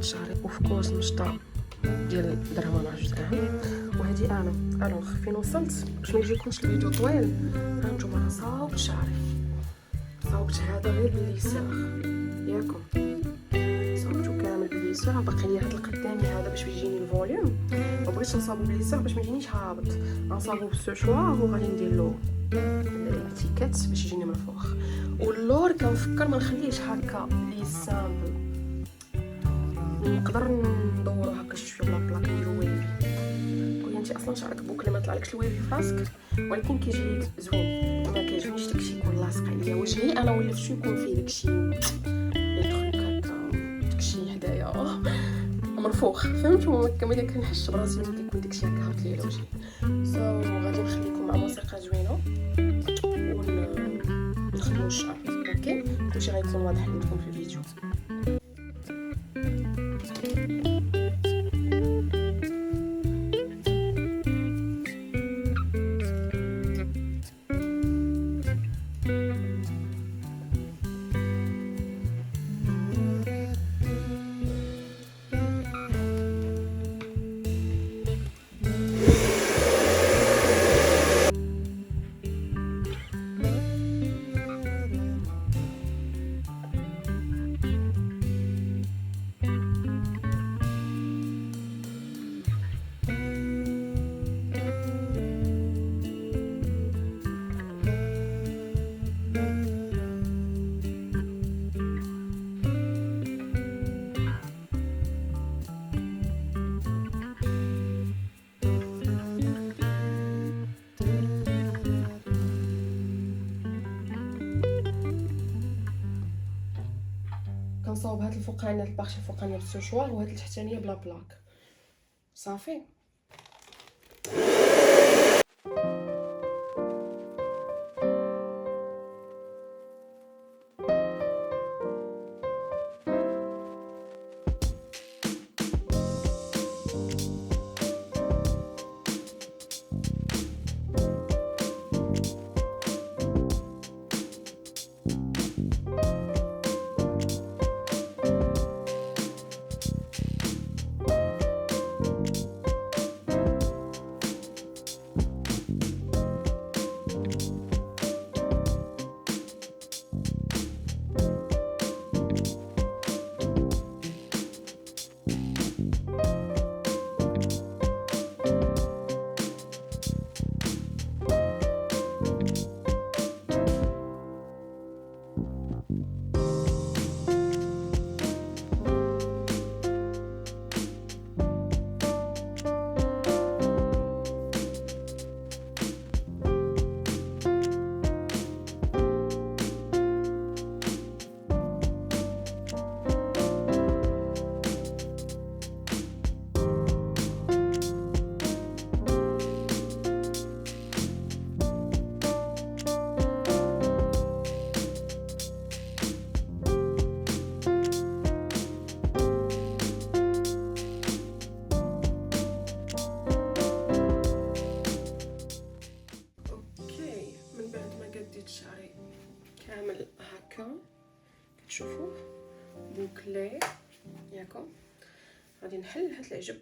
هاد شعري اوف كورس مشطه ديال درهم مع جوج دراهم. وهذه انا الوغ فين وصلت باش ما يجيكمش الفيديو طويل. هانتوما راه صاوبت شعري، صاوبت هذا غير بالليسير ياكم، صاوبتو كامل بالليسير. باقي لي هاد القدامي هذا باش يجيني الفوليوم، وبغيت نصاوبو بالليسير باش ما يجينيش هابط. غنصاوبو بالسوشوار وغادي ندير له الاتيكيت باش يجيني من الفوق. واللور كنفكر ما نخليهش هكا لي سامبل، نقدر ندورو هكا شويه بلا بلاك نديرو ويفي. كون انت اصلا شعرك بوكلي ما طلعلكش الويفي في راسك، ولكن كيجي زوين. ما كيعجبنيش داكشي يكون لاصق عليا وجهي انا، ولا شو يكون فيه داكشي لي تروك هكا داكشي حدايا منفوخ، فهمتوا؟ ما كنحسش براسي ملي كيكون داكشي هكا هابط ليا وجهي. غادي نخليكم مع موسيقى زوينه ونخدموا الشعر. اوكي، كلشي غيكون واضح لكم في الفيديو. كنصاوب هاد الفوقانيه البارتي الفوقانيه بالسوشوار وهاد التحتانيه بلا بلاك صافي. شعري كامل هكا كتشوفوه بوكلي ياكم. غادي نحل هاد العجب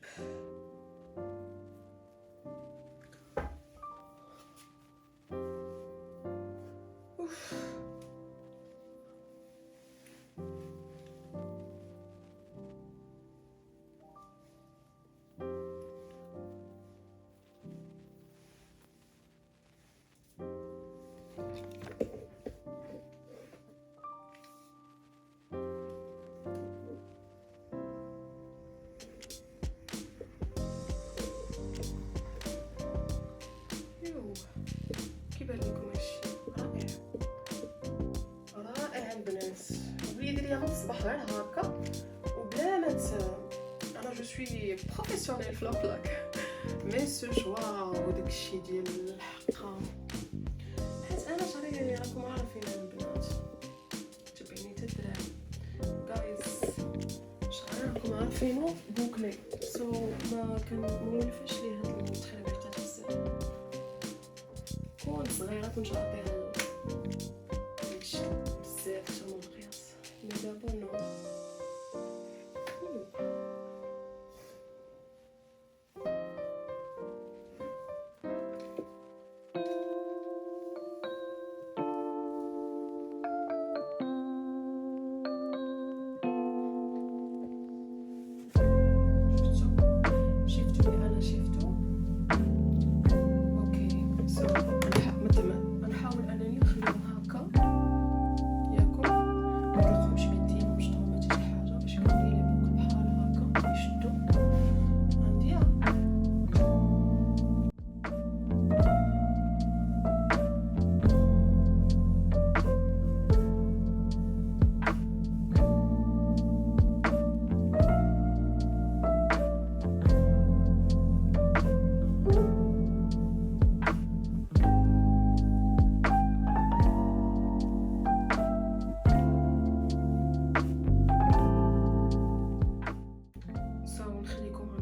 كيبان لكم هادشي رائع البنات. بغيت ندير ليها من الصباح غير هكا وبلا ما انا جو سوي بروفيسيونيل في لابلاك مي سو شوا وداكشي ديال الحقه، حيت انا شعري راكم عارفين البنات تبعني حتى الدراري جايز شعري راكم عارفينو بوكلي ما كنولفش ليه هاد التخربيقات بزاف. كون صغيره كنت عطيها داكشي بزاف اكثر من القياس، مي دابا نو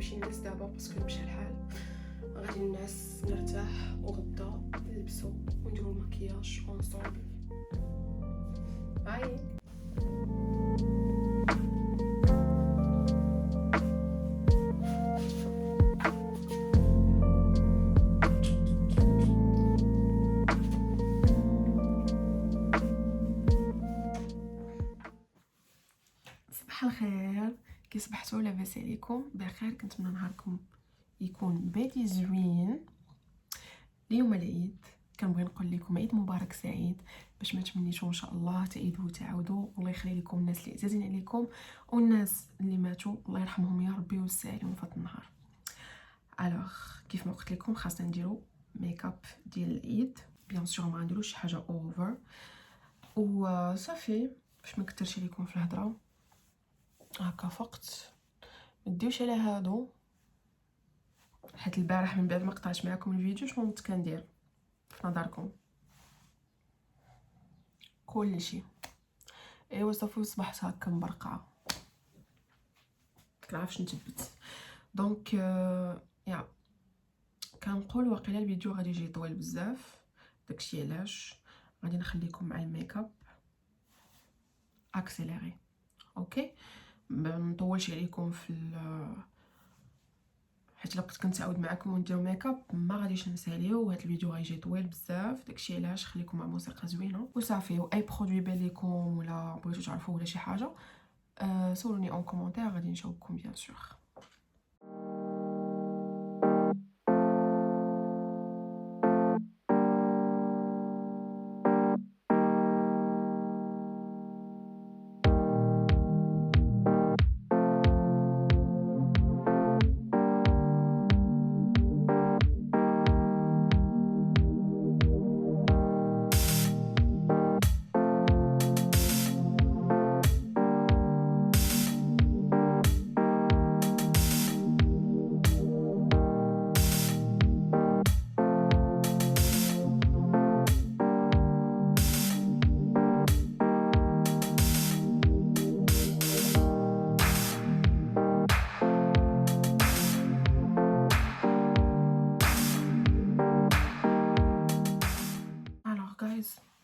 نمشي نجلس دابا باسكو مشى الحال، غادي ننعس نرتاح وغدا نلبسو ونديرو المكياج اونصومبل. باي. صباح الخير، كي صبحتوا لاباس عليكم؟ بخير؟ كنتمنى نهاركم يكون بادي زوين. اليوم العيد، كنبغي نقول لكم عيد مبارك سعيد، باش ما تمنيتوا ان شاء الله تعيدوا وتعاودوا، والله يخلي لكم الناس اللي عزازين عليكم والناس اللي ماتوا الله يرحمهم يا ربي ويوسع عليهم فات النهار. الوغ كيف ما قلت لكم خاصنا نديرو ميك اب ديال العيد، بيان سور ما نديروش شي حاجه اوفر وصافي باش ما نكثرش عليكم في الهضره. هكا فقط مديوش على هادو، حيت البارح من بعد ما قطعت معكم الفيديو شنو كنت كندير في نظركم كلشي. ايوا صافي صبحت هكا مبرقعه كنعرفش نثبت. دونك يا كنقول واقيلا الفيديو غادي يجي طويل بزاف، داكشي علاش غادي نخليكم مع الميك اب اكسيليري. اوكي ما نطولش عليكم في حيت الا كنت كنتعاود معكم ونديرو ميك اب ما غاديش نساليو، وهذا الفيديو غيجي طويل بزاف، داكشي علاش خليكم مع موسيقى زوينه وصافي. واي برودوي بان لكم ولا بغيتو تعرفوا ولا شي حاجه سولوني اون كومونتير غادي نجاوبكم بيان سور.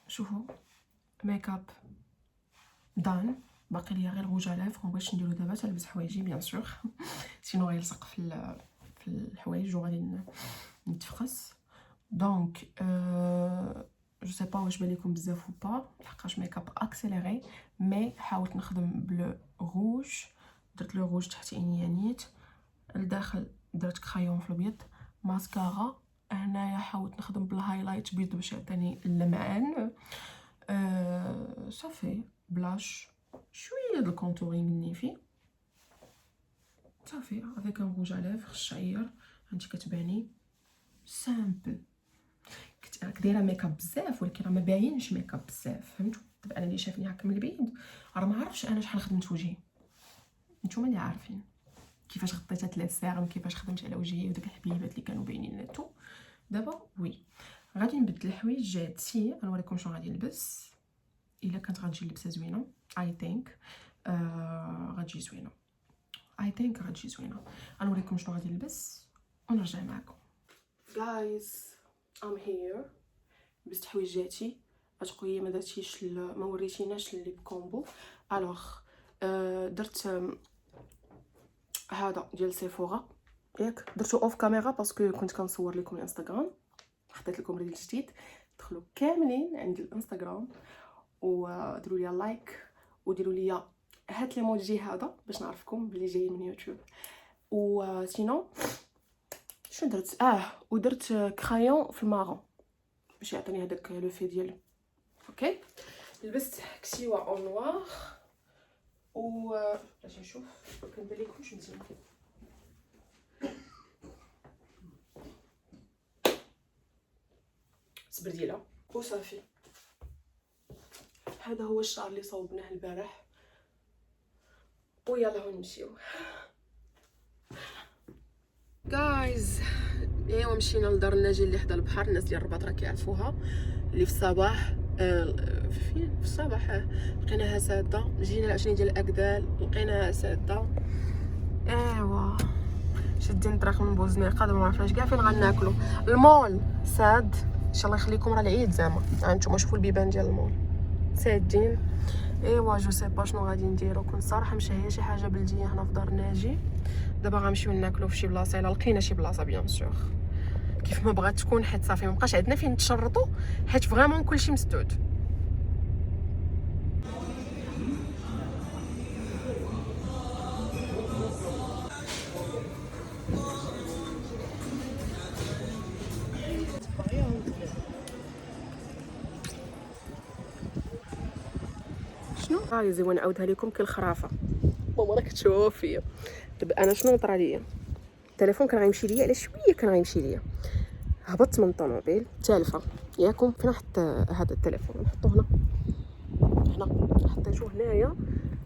شوفوا ميك اب دان، باقي ليا غير روج على لافغ مبغيتش نديرو دابا، تلبس حوايجي بيان سور سينو غيلصق في الحوايج وغادي نتفقس. دونك جو سي با واش بان لكم بزاف و با، لحقاش ميك اب اكسيليري، مي حاولت نخدم بلو روج، درت لو روج تحت عينيانيت، لداخل درت كرايون في الابيض، ماسكارا هنايا حاولت نخدم بالهايلايت بيض باش يعطيني اللمعان. صافي بلاش شويه د الكونتورينغ النيفي صافي افيك ان روج على لافغ الشعير. هانتي كتباني سامبل، كنت راك دايره ميك اب بزاف ولكن راه ما باينش ميك اب بزاف، فهمتوا؟ دابا انا اللي شافني هكا من البعيد راه ما عرفش انا شحال خدمت وجهي، نتوما اللي عارفين كيفاش غطيتها 3 ساعات وكيفاش خدمت على وجهي وداك الحبيبات اللي كانوا باينين نتو. دابا وي غادي نبدل الحوايج جاتي، غنوريكم شنو غادي نلبس. الا كانت غتجي اللبسه زوينه اي ثينك غتجي زوينه، اي ثينك غتجي زوينه. غنوريكم شنو غادي نلبس ونرجع معكم. جايز ام هير، لبست حوايجاتي، غتقولي ما درتيش ما وريتيناش اللي بكومبو. الوغ درت هذا ديال سيفورا، ياك درتو اوف كاميرا باسكو كنت كنصور لكم الانستغرام، حطيت لكم ريل جديد، دخلوا كاملين عندي الانستغرام وديروا لي لايك وديروا لي هاد ليموجي هذا باش نعرفكم بلي جاي من يوتيوب. و سينو شنو درت؟ ودرت كرايون في المارون باش يعطيني هذاك لو في ديالو. اوكي لبست كسيوه اون نوار و باش نشوف كنبان لكمش مزيان. سبرديله وصافي. هذا هو الشعر اللي صوبناه البارح ويلا نمشيو جايز. ايوا مشينا لدار الناجي اللي حدا البحر، الناس ديال الرباط راه كيعرفوها، اللي في الصباح فين في الصباح لقيناها ساده، جينا العشرين ديال الاكدال لقيناها ساده. ايوا شادين الطريق من بوزنيقه دابا ما عرفناش كاع فين غناكلو. المول ساد ان شاء الله يخليكم، راه العيد زعما هانتوما شوفوا البيبان ديال المول سادين. ايوا جو سي با شنو غادي نديرو، كنت صراحه مشهيه شي حاجه بلديه هنا في دار ناجي. دابا غنمشيو ناكلو في شي بلاصه الا لقينا شي بلاصه بيان سور كيف ما بغات تكون، حيت صافي ما بقاش عندنا فين نتشرطوا حيت فريمون كلشي مسدود. شنو غايزي ونعاودها لكم كالخرافه. ماما راك تشوف فيا دابا انا شنو طرا ليا، التليفون كان غيمشي ليا على شويه، كان غيمشي ليا، هبطت من الطوموبيل تالفه ياكم. فين نحط هذا التليفون؟ نحطو هنا حطيتو هنايا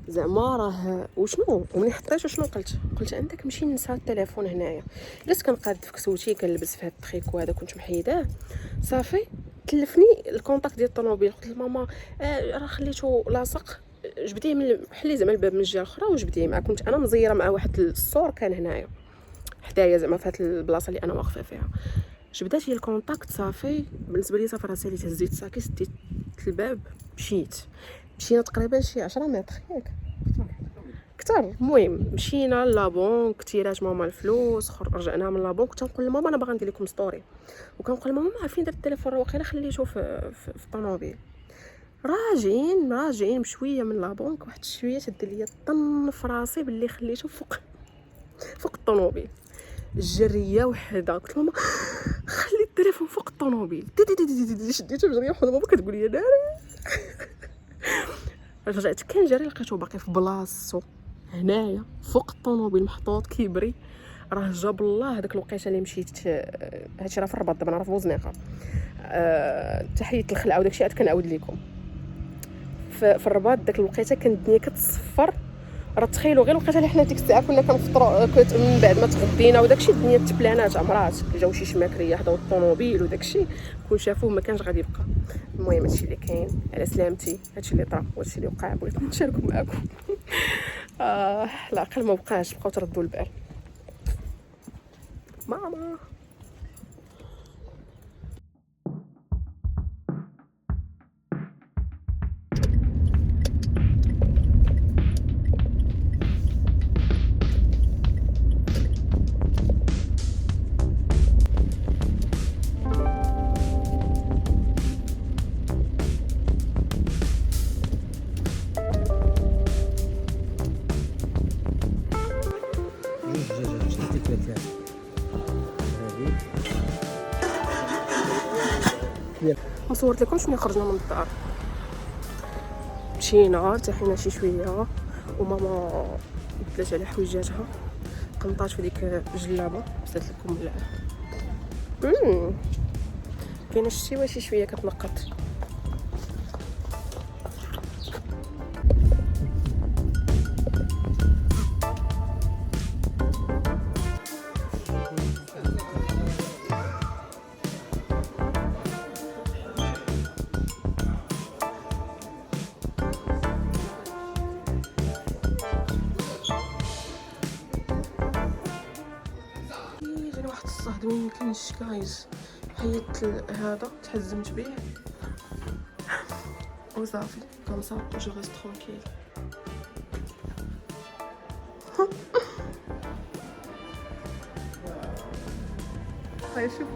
زعما راه وشنو. وملي حطيتو شنو قلت عندك نمشي ننسى التليفون هنايا. جلست كنقاد في كسوتي كنلبس في هذا التريكو هذا كنت محيداه صافي. تلفني الكونتاكت ديال الطوموبيل، قلت لماما راه خليته لاصق، جبديه من حلي زعما الباب من الجهه الاخرى وجبديه معاه. كنت انا مزيره مع واحد السور كان هنايا حدايا زعما في هاد البلاصه اللي انا واقفه فيها. جبدات هي الكونتاكت صافي بالنسبه لي صافي، راه ساليت هزيت ساكي سديت الباب مشينا تقريبا شي 10 متر ياك كثر. المهم مشينا لابونك، تيرات ماما الفلوس، رجعنا من لابونك. تنقول لماما انا باغا ندير لكم ستوري، وكنقول لماما ما عارفين درت التليفون راه واقيلا خليته في الطوموبيل. راجعين بشويه من لابونك، واحد شويه شد ليا الطن في راسي باللي خليته فوق الطوموبيل. الجريه وحده قلت ماما خلي التليفون فوق الطوموبيل، شديته بجريه وحده. ماما كتقول لي داري رجعت كنجري لقيته باقي في بلاصتو هنايا فوق الطوموبيل محطوط كيبري. راه جاب الله هذاك الوقيته اللي مشيت، هادشي راه في الرباط دابا انا راه في بوزنيقه. تحيت الخلعه وداكشي عاد كنعاود لكم. في الرباط داك الوقيته كانت الدنيا كتصفر. راه تخيلوا غير الوقيته اللي حنا ديك الساعه كنا كنفطروا من بعد ما تغدينا وداكشي الدنيا تبلانات عمرات، جاو شي شماكريه حداو الطوموبيل وداكشي كون شافوه ما كانش غادي يبقى. المهم هادشي اللي كاين على سلامتي، هادشي اللي طرا وهادشي اللي وقع بغيت نشاركو معاكم. العقل ما بقاش، بقاو تردوا البال. ماما ما صورت لكمش ملي خرجنا من الدار. مشينا ارتحينا شي شويه وماما بدلات على حويجاتها، قنطات في ديك الجلابه بزات لكم كاينه الشتيوه شي شويه كتنقط. واحد مكاينش جايز، حيدت هذا تحزمت به وصافي كومسا جو ريست ترونكيل. هاي شوفوا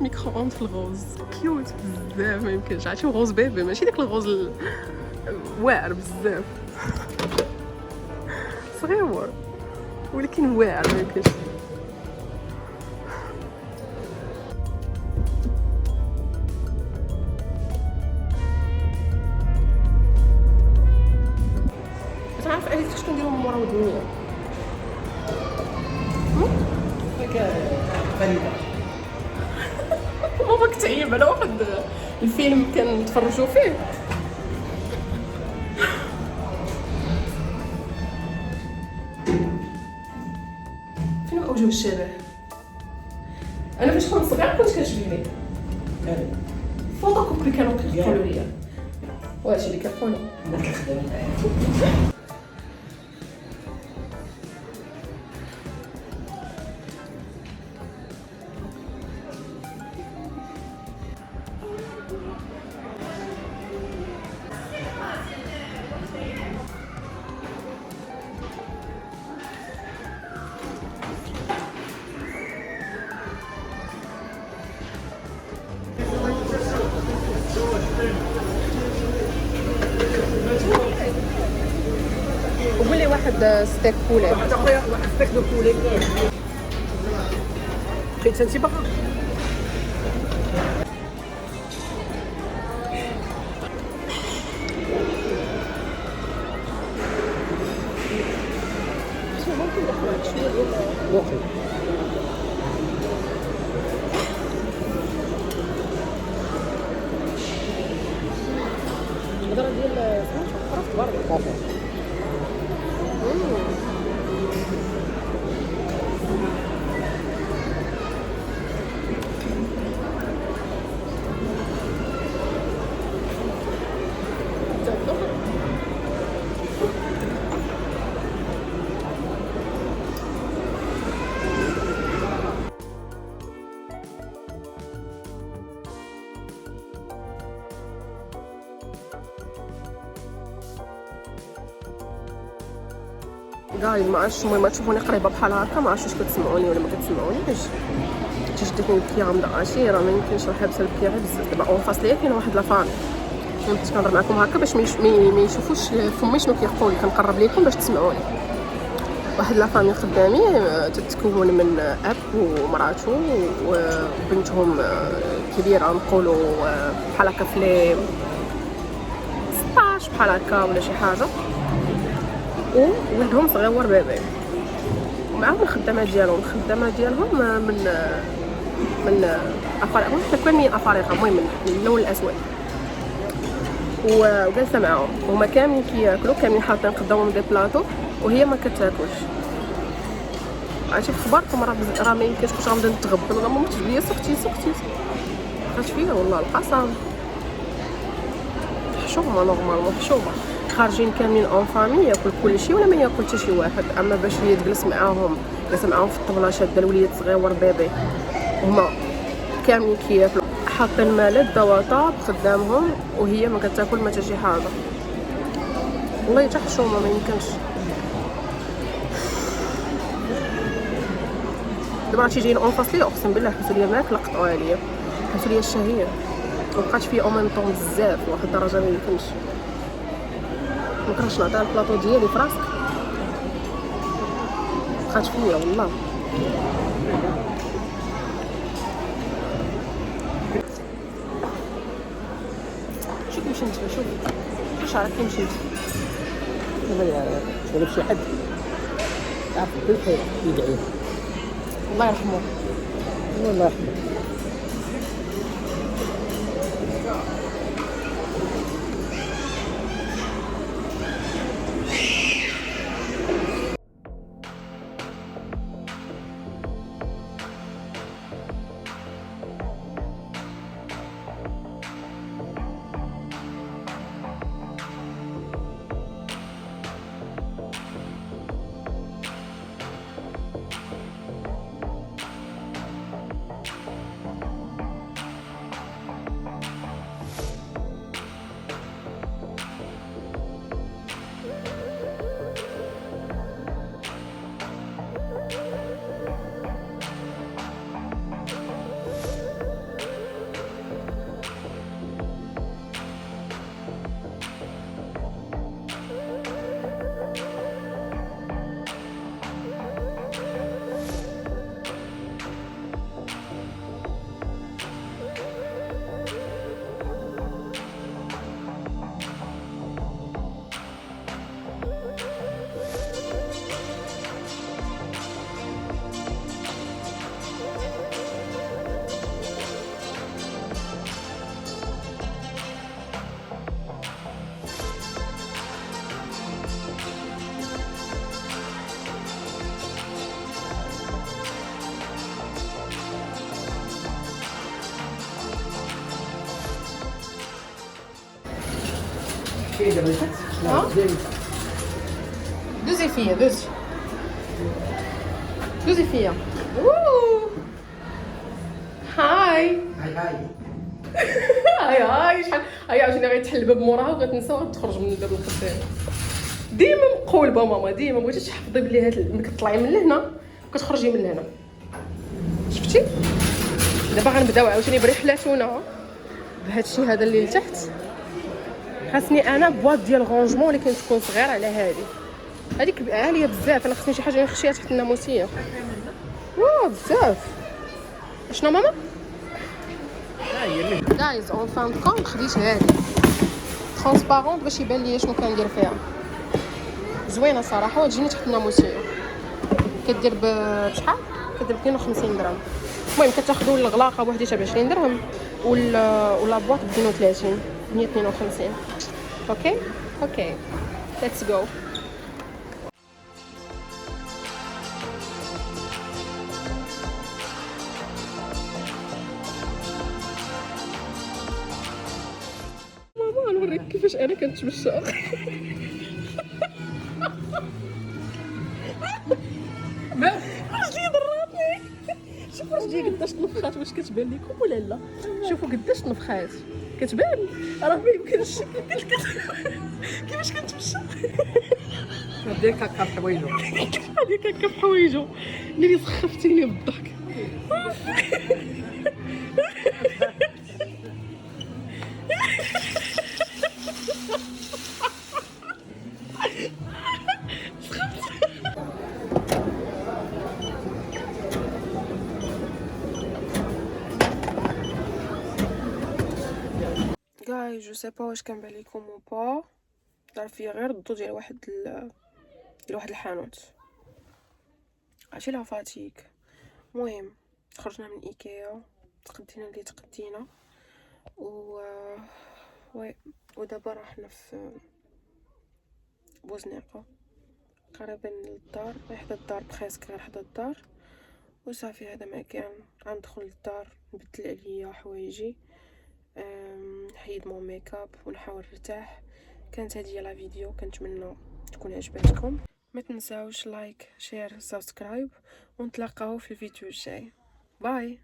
ميكرو اوند في الغوز كيوت بزاف، ما يمكنش. عرفتي غوز بيبي ماشي داك الغوز واعر بزاف، صغيور ولكن واعر ما يمكنش. تعرف عليك كيفاش كنديرو من مورا ودنيا غريبه. ماما كتعيب على واحد الفيلم كنتفرجوا فيه، فين اوجه الشبه. انا فاش كنت صغير كنت كتعجبني فوطوكوب اللي كانوا كيقولوا لي، واش اللي كيقولوا داك الخدمه واحد ستيك بولي. واحد اخويا ستيك دو بولي بقيت انت باغا ممكن ندخل شويه ديال واقي الهضره ديال سمعت عرفت برك. جايز ما عرفتش، المهم تشوفوني قريبه بحال هكا، ما عرفتش واش كتسمعوني ولا ما كتسمعونيش. تجدني بكيه مضا عشيه، راه ما يمكنش راه حابسه البكيه غير بزاف. دابا اون فاس ليا كاين واحد لافامي، كنت كنهضر معكم هكا باش ما يشوفوش فمي شنو كيقول، كنقرب ليكم باش تسمعوني. واحد لافامي قدامي تتكون من اب ومراته وبنتهم كبيره، نقولوا بحال هكا في لي 16 بحال هكا ولا شي حاجه، وولدهم صغيور بيبي، ومعاهم الخدامه ديالهم من افارقه، تكون من افارقه، المهم من اللون الاسود، وجالسه معاهم وهما كاملين كياكلوا، كاملين حاطين قدامهم دي بلاطو وهي ما كتاكلش. عرفتي في خباركم راه ما يمكنش باش غنبدا نتغبن، ولا ماما تجبدي سكتي خاش فيا والله القسم. حشومه نورمالمون، حشومه خارجين كاملين اون فامي، ياكل كلشي ولا ما ياكل حتى شي واحد. اما باش هي تجلس معاهم في الطبله، شاده الوليد صغيور بيبي، هما كاملين كياكلوا حاطين مالد دواطا قدامهم وهي ما كتاكل ما حتى شي حاجه. والله حتى حشومه ما يمكنش. دابا راه تيجيني اون فاصلي، اقسم بالله حسوا ليا ماكله قطعوها ليا، حسوا ليا الشهيه وبقات فيا او ميم طون بزاف لواحد الدرجه ما يمكنش. مكرهتش نعطيها البلاطو ديالي في راسك، بقات فيا والله. شوف كيمشي نتفا، شوف شعرك كيمشي ولا بشي حد عارف بالخير يدعي الله يرحمه. الله يرحمه. دوزي فيا دوزي فيا. هاي هاي شحال هاي عاوتاني غيتحل الباب موراها وغتنسى وغتخرج من الباب القدام. ديما مقولبه ماما، ديما بغيتي تحفظي بلي هاد ملي كطلعي من لهنا وكتخرجي من لهنا. شفتي دابا غنبداو عاوتاني برحلتنا بهادشي هذا اللي لتحت. خاصني انا بواط ديال غونجمون اللي كتكون صغيره على هادي، هذيك عاليه بزاف، انا خصني شي حاجه نخشيها تحت الناموسيه. واو بزاف. شنو ماما؟ جايز اون فان كونت خديت هادي ترونسبارون باش يبان لي شنو كندير فيها. زوينه صراحه وتجيني تحت الناموسيه. كدير بشحال؟ كدير ب 52 درهم. المهم كتاخذوا الغلاقه بوحديتها ب 20 درهم ولا بواط ب 32 152. اوكي ليتس جو. ماما نوريك كيفاش انا كنتمشى. رجلي ضراتني. شوفوا رجلي قداش تنفخات، واش كتبان لكم ولا لا؟ شوفوا قداش تنفخات كتبان، راه ما يمكنش. كيفاش كنتمشى هذيك هكا بحوايجو، هذيك هكا بحوايجو. اللي سخفتيني بالضحك. جاي جو سي با واش كان بالكم او با، دار فيا غير الضو ديال واحد الحانوت عرفتي لا فاتيك. المهم خرجنا من ايكيا، تقدينا اللي تقدينا وي ودابا رحنا في بوزنيقه قريبا للدار، حدا الدار بخيسك غير حدا الدار وصافي. هذا ما كان غندخل للدار نبدل عليا حوايجي، نحيد مون ميكاب ونحاول نرتاح. كانت هذه لا فيديو، كنتمنى تكون عجبتكم. ما تنساوش لايك شير سبسكرايب ونتلاقاو في الفيديو الجاي. باي.